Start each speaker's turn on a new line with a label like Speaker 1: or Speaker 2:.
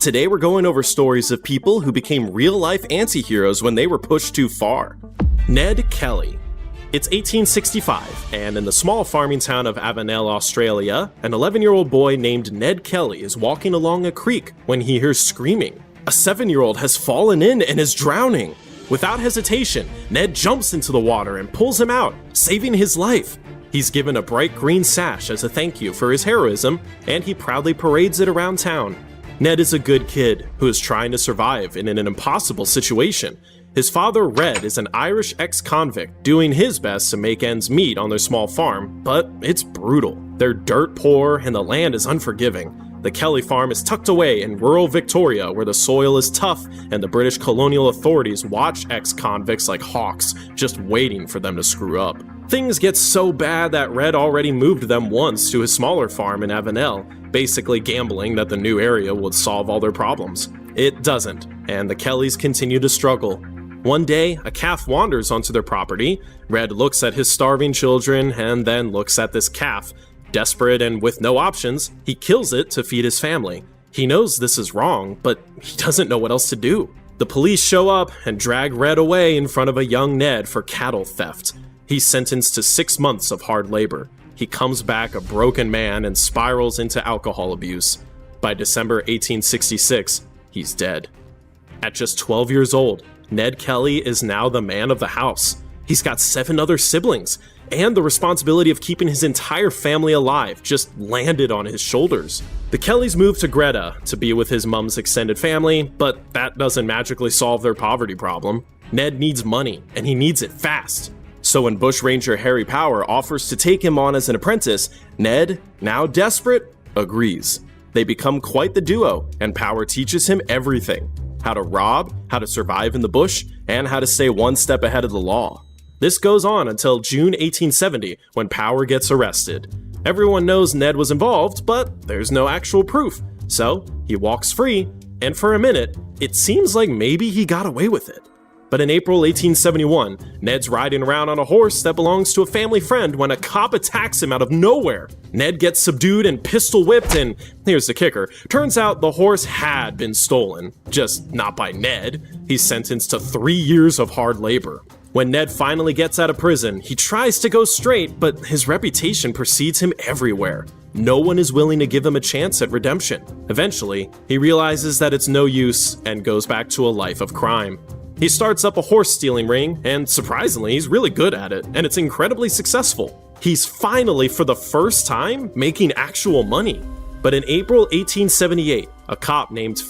Speaker 1: Today we're going over stories of people who became real-life anti-heroes when they were pushed too far. Ned Kelly. It's 1865, and in the small farming town of Avenel, Australia, an 11-year-old boy named Ned Kelly is walking along a creek when he hears screaming. A 7-year-old has fallen in and is drowning. Without hesitation, Ned jumps into the water and pulls him out, saving his life. He's given a bright green sash as a thank you for his heroism, and he proudly parades it around town. Ned is a good kid who is trying to survive in an impossible situation. His father, Red, is an Irish ex-convict doing his best to make ends meet on their small farm, but it's brutal. They're dirt poor and the land is unforgiving. The Kelly farm is tucked away in rural Victoria where the soil is tough and the British colonial authorities watch ex-convicts like hawks, just waiting for them to screw up. Things get so bad that Red already moved them once to his smaller farm in Avenel, basically gambling that the new area would solve all their problems. It doesn't, and the Kellys continue to struggle. One day, a calf wanders onto their property. Red looks at his starving children and then looks at this calf. Desperate and with no options, he kills it to feed his family. He knows this is wrong, but he doesn't know what else to do. The police show up and drag Red away in front of a young Ned for cattle theft. He's sentenced to 6 months of hard labor. He comes back a broken man and spirals into alcohol abuse. By December 1866, he's dead. At just 12 years old, Ned Kelly is now the man of the house. He's got 7 other siblings, and the responsibility of keeping his entire family alive just landed on his shoulders. The Kellys moved to Greta to be with his mom's extended family, but that doesn't magically solve their poverty problem. Ned needs money, and he needs it fast. So when bushranger Harry Power offers to take him on as an apprentice, Ned, now desperate, agrees. They become quite the duo, and Power teaches him everything: how to rob, how to survive in the bush, and how to stay one step ahead of the law. This goes on until June 1870, when Power gets arrested. Everyone knows Ned was involved, but there's no actual proof, so he walks free, and for a minute, it seems like maybe he got away with it. But in April 1871, Ned's riding around on a horse that belongs to a family friend when a cop attacks him out of nowhere. Ned gets subdued and pistol whipped, and here's the kicker. Turns out the horse had been stolen, just not by Ned. He's sentenced to 3 years of hard labor. When Ned finally gets out of prison, he tries to go straight, but his reputation precedes him everywhere. No one is willing to give him a chance at redemption. Eventually, he realizes that it's no use and goes back to a life of crime. He starts up a horse stealing ring, and surprisingly, he's really good at it, and it's incredibly successful. He's finally, for the first time, making actual money. But in April 1878, a cop named